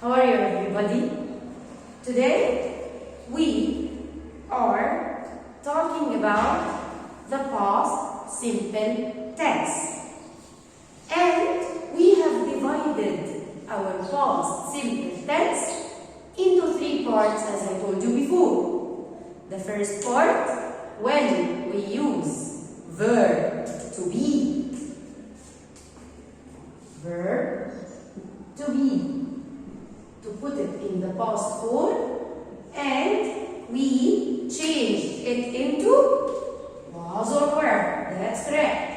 How are you, everybody? Today we are talking about the past simple tense, and we have divided our past simple tense into three parts, as I told you before. The first part, when we use verb to be. Verb to be. To put it in the past form, and we changed it into was or were. That's correct.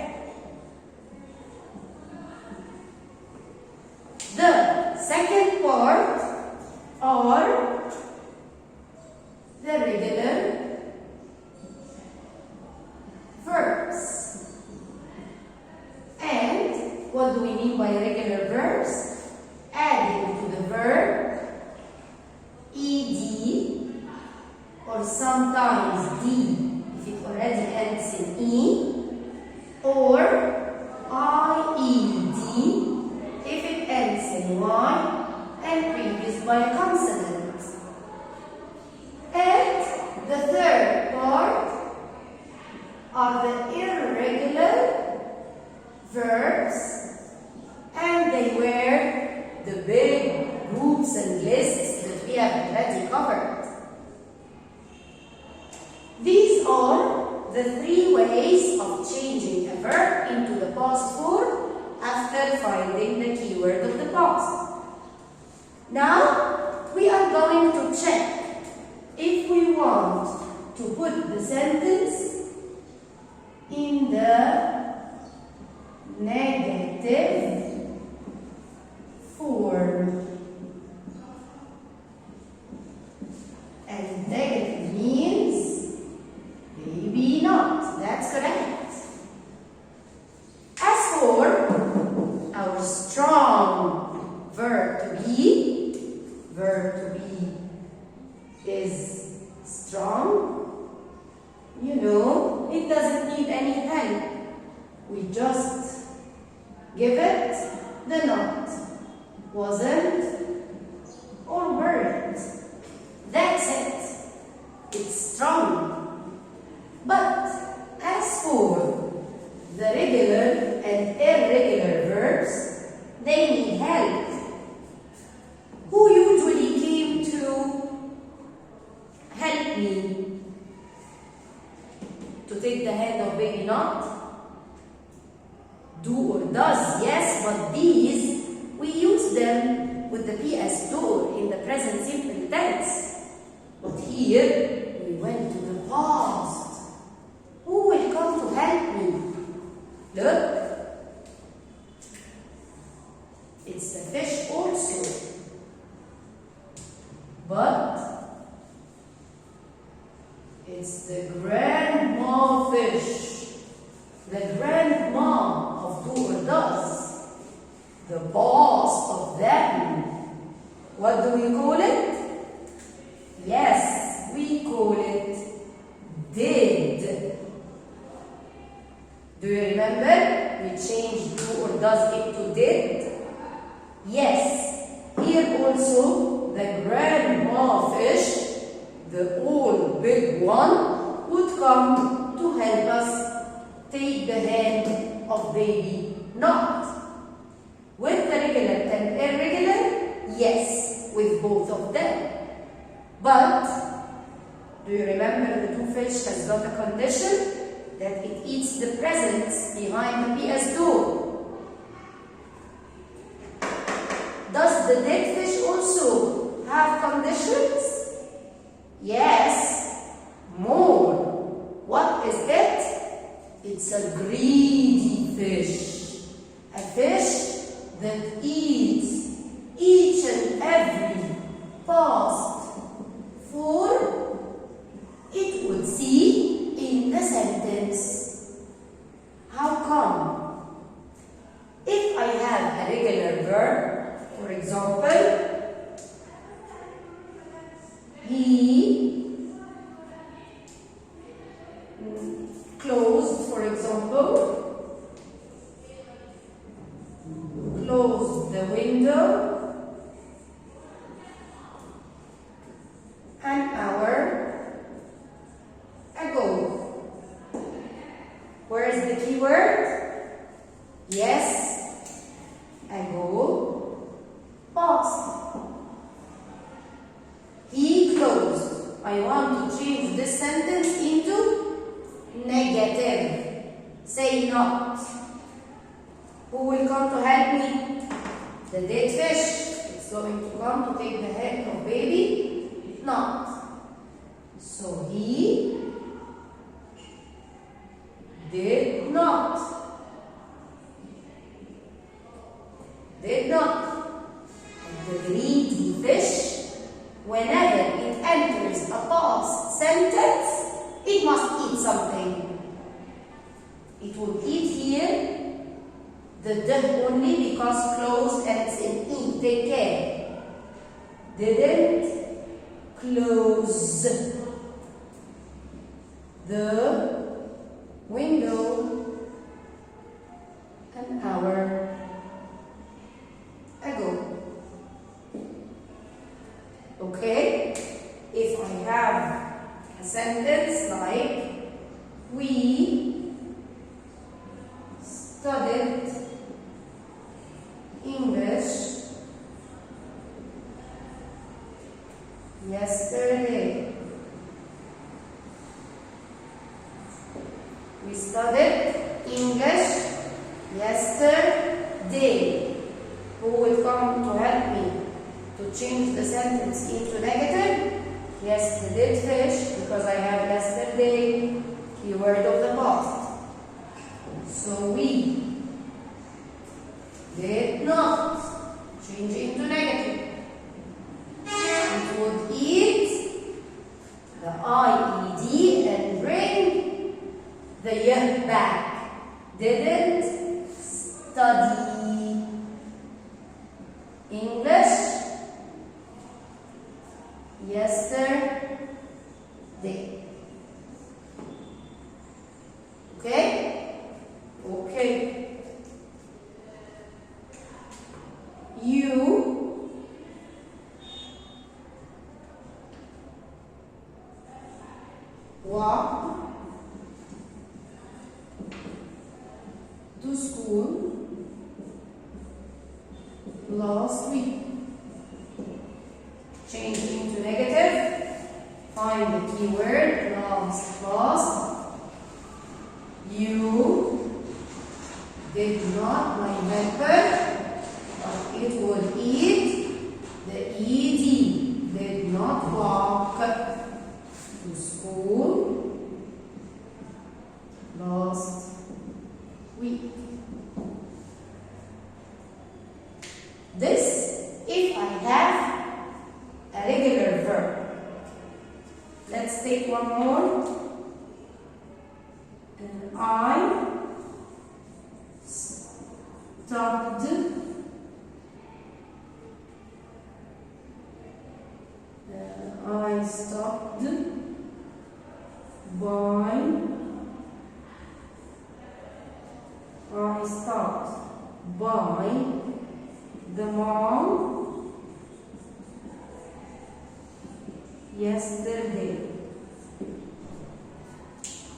The second part are the regular verbs. And what do we mean by regular verbs? Adding to the verb ed or sometimes d if it already ends in e, or ied if it ends in y and previous by a consonant. And the third part are the irregular verbs, and they were the big groups and lists that we have already covered. These are the three ways of changing a verb into the past form after finding the keyword of the past. Now, we are going to check if we want to put the sentence in the negative form. And negative means maybe not. That's correct. As for our strong verb to be is strong. You know, it doesn't need any help. We just give it the not. Wasn't or weren't. That's it. It's strong. But as for the regular and irregular verbs, they need help. Who usually came to help me to take the hand of baby not? Do or does, yes, but these we use them with the PS do in the present simple tense. But here, we went to the past. Who will come to help me? Look. It's the fish also. But it's the grandma fish. The grandma of do or does. The boss of them. What do we call it? Yes, we call it did. Do you remember? We changed do or does into did. Yes, here also the grandma fish, the old big one, would come to help us take the hand of baby not. With the regular and irregular, yes, with both of them. But, do you remember the two fish has got a condition? That it eats the presents behind the PS door. Does the dead fish also have conditions? Yes, more. What is it? It's a greedy fish. A fish that eats each and every past form it would see in the sentence. How come? If I have a regular verb, for example, he closed, for example, closed the window sentence into negative. Say not. Who will come to help me? The dead fish. It's going to come to take the head of baby. Not. So he did not. Did not. The greedy fish, whenever it enters a past sentence, it must eat something. It will eat here the d only because closed ends in e. Take care. Didn't close the window an hour ago. Okay? If I have a sentence like we studied English yesterday. We studied English yesterday. Who will come to help me to change the sentence into negative? Yes, the dead fish, because I have yesterday, keyword of the past. So we did not change into negative. It would eat the IED and bring the y back. Didn't study English yesterday. Okay? Okay. You walked to school last week. Change into negative. Find the keyword last. You did not remember, but it would eat the ED. Did not walk to school last week. This, if I have a regular verb. Let's take one more. And I stopped by the mall yesterday.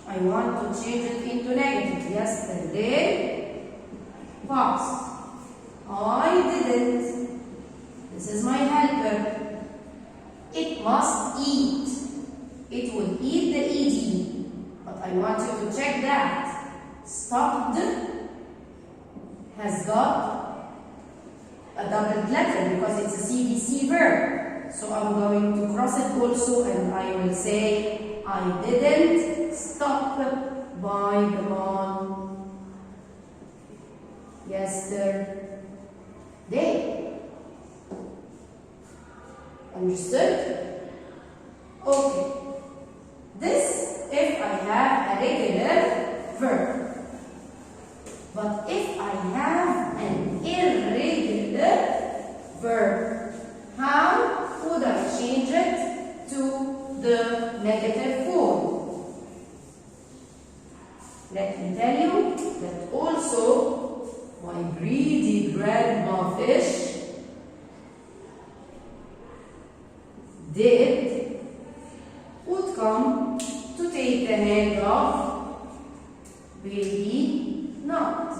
I want to change it into negative. Yesterday, past. I didn't. This is my helper. It must eat. It will eat the ED. But I want you to check that. Stopped has got a double letter because it's a CDC verb. So I'm going to cross it also and I will say I didn't stop by the mall yesterday. Understood? Okay. This if I have a regular verb. But if I have an irregular verb, how would I change it to the negative form? Let me tell you that also my greedy grandma fish would come to take the hand of baby not.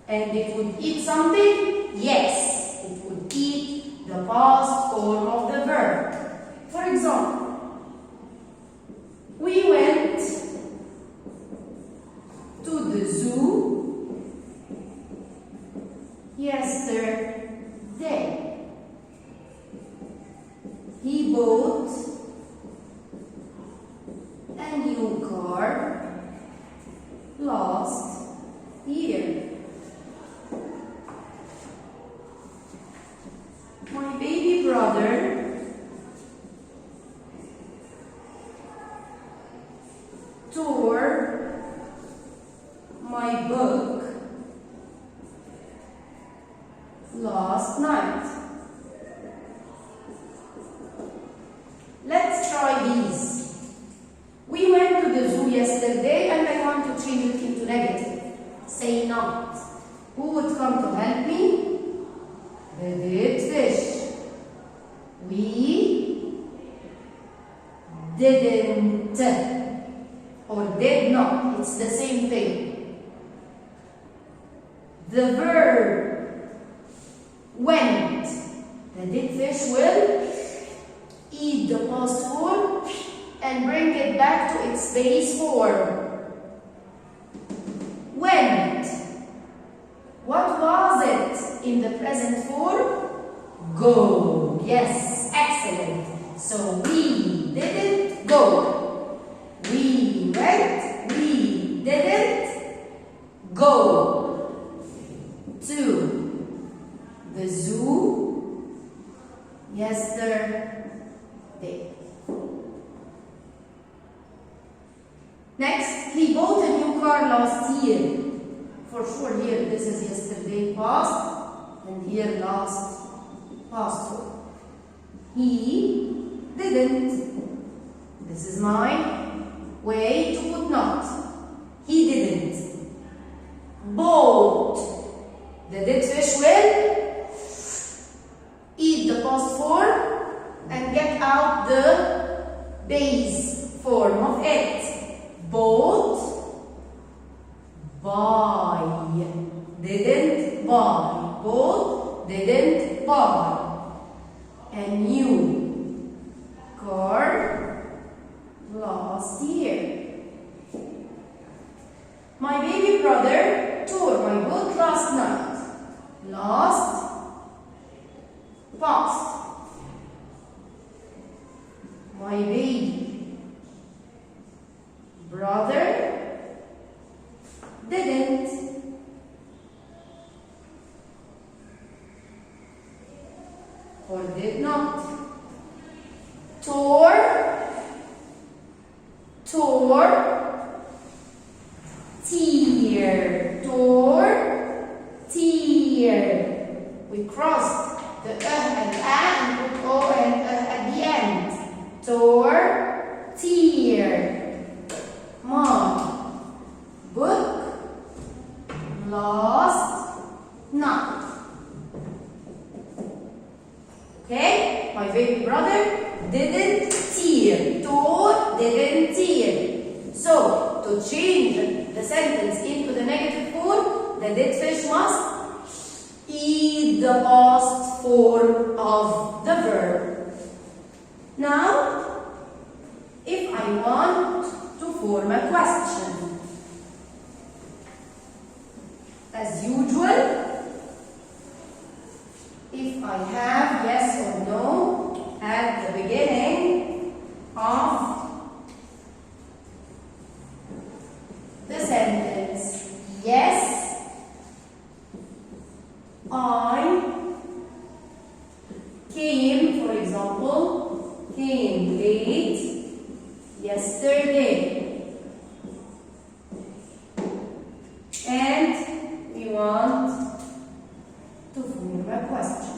And it would eat something? Yes, it would eat the past form of the verb. For example, We went to the zoo yesterday. He bought a new car last year. My baby brother tore my book last night. Let's try these. We went to the zoo yesterday and I want to change it into negative. Say not. Who would come to help me? The dead fish. We didn't or did not. It's the same thing. The verb went. The dead fish will eat the past form and bring it back to its base form. Went. What was it in the present form? Go. Yes, excellent. So we didn't go. We went. We didn't go to the zoo yesterday. Next, he bought a new car last year. For sure here this is yesterday past and here last past form. He didn't. This is my way to put not. He didn't. Bought. The dead fish will eat the past form and get out the base form of it. Bought. Buy. Didn't buy. Bought. Didn't buy. A new car last year. My baby brother tore my book last night. Last past. My baby brother didn't. Or did not. Tore. Tore. Tear. Tore. Tear. We crossed the and put o and at the end. Tore. Tear. My book last night. Okay? My baby brother didn't tear. Tore, didn't tear. So, to change the sentence into the negative form, the dead fish must eat the past form of the verb. Now, if I want to form a question, as usual, if I have yes or no at the beginning of the sentence. Yes, I came, for example, came late yesterday. And we want to form a question.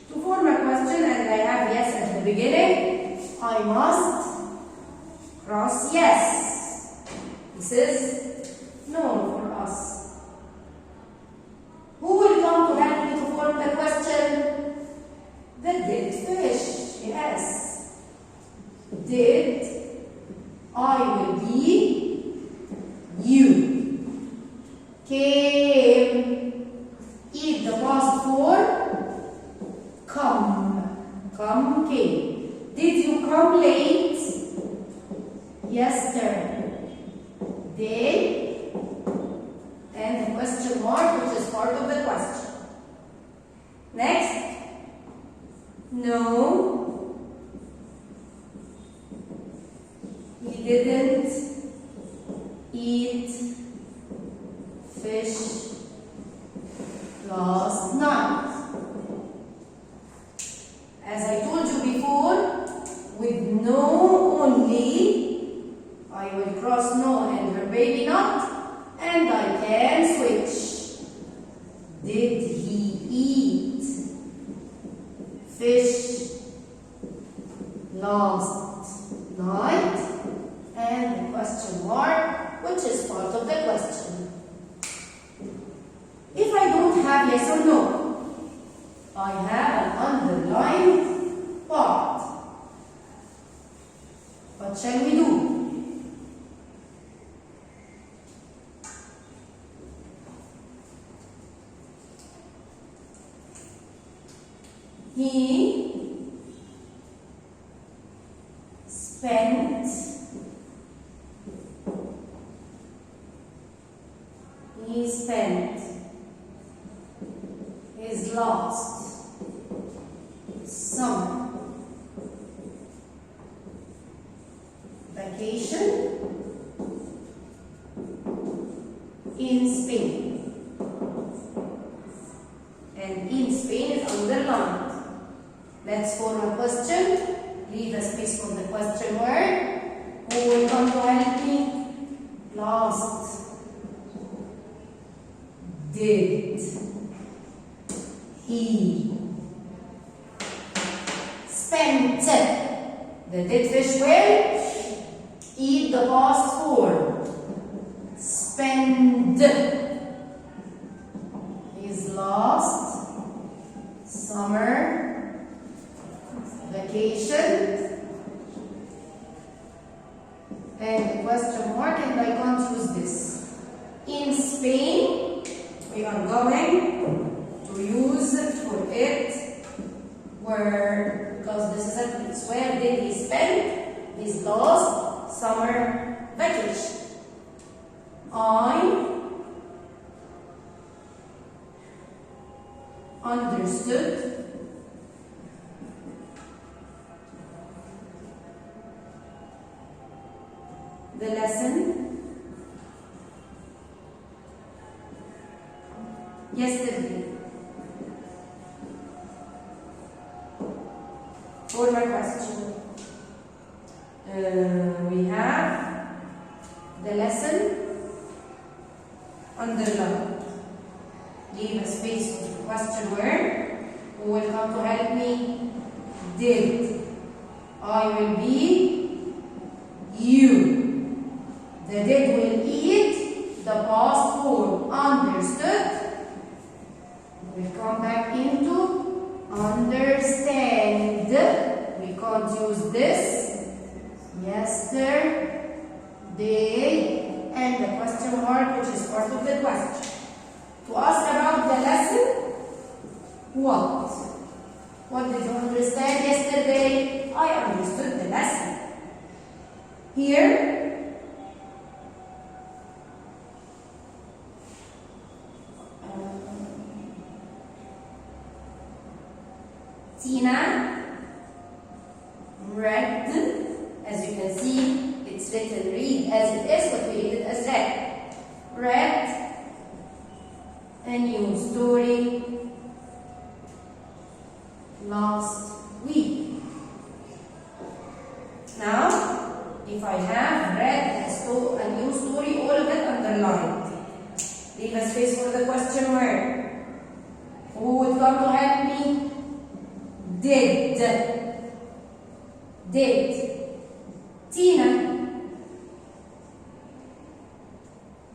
To form a question, and I have yes at the beginning, I must cross yes. This is known for us. Who will come to help me to form the question? The dead fish. Yes. Did. I will be you. Came. Eat the past form. Come. fish last night. As I told you before, with no only, I will cross no and her baby not, and I can switch. Did he eat fish last night? And the question mark, which is part of the question. If I don't have yes or no, I have an underlined part. What shall we do? He spent his last summer vacation in Spain. And in Spain is underlined. Let's form a question. Leave a space for the question word. Who will come to help me? Last. Did he spent? The did fish will eat the past form. Spend his last summer vacation. And the question mark, and I can't use this. In Spain, we are going to use for it where, because this is a place. Where did he spend his last summer vacation? I understood the lesson yesterday. For my question, we have the lesson underlined. Leave a space for the question word. Who will come to help me? Did. I will be you. The did will eat the past form. Understood? We'll come back into understand. We can't use this. Yesterday. And the question mark, which is part of the question. To ask about the lesson, what? What did you understand yesterday? I understood the lesson. Here, Tina read, as you can see, it's written read as it is, but we read it as read. Read a new story last week. Now, if I have read a new story, all of it underlined. Leave a space for the question word. Who would come to help me? Did. Did. Tina.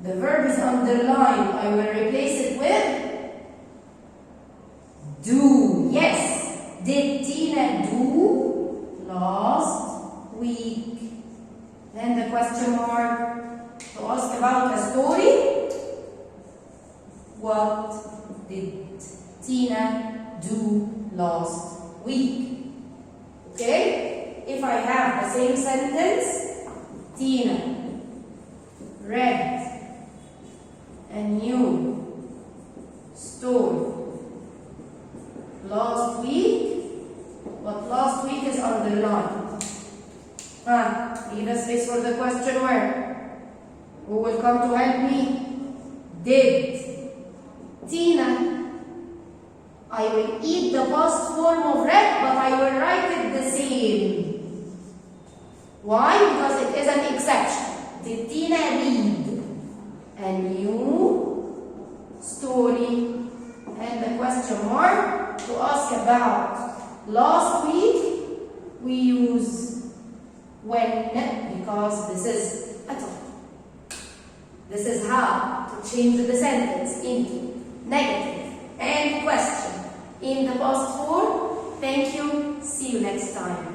The verb is underlined. I will replace it with do. Yes. Did Tina do last week? Then the question mark to ask about a story. What did Tina do last week? Okay? If I have the same sentence, Tina read a new story last week, but last week is underlined. Leave a space for the question word. Who will come to help me? did. Tina, I will eat the past form of read, but I will write it the same. Why? Because it is an exception. Did Tina read a new story? And the question mark to ask about last week, we use when, because this is a topic. This is how to change the sentence into negative and question in the past form. Thank you. See you next time.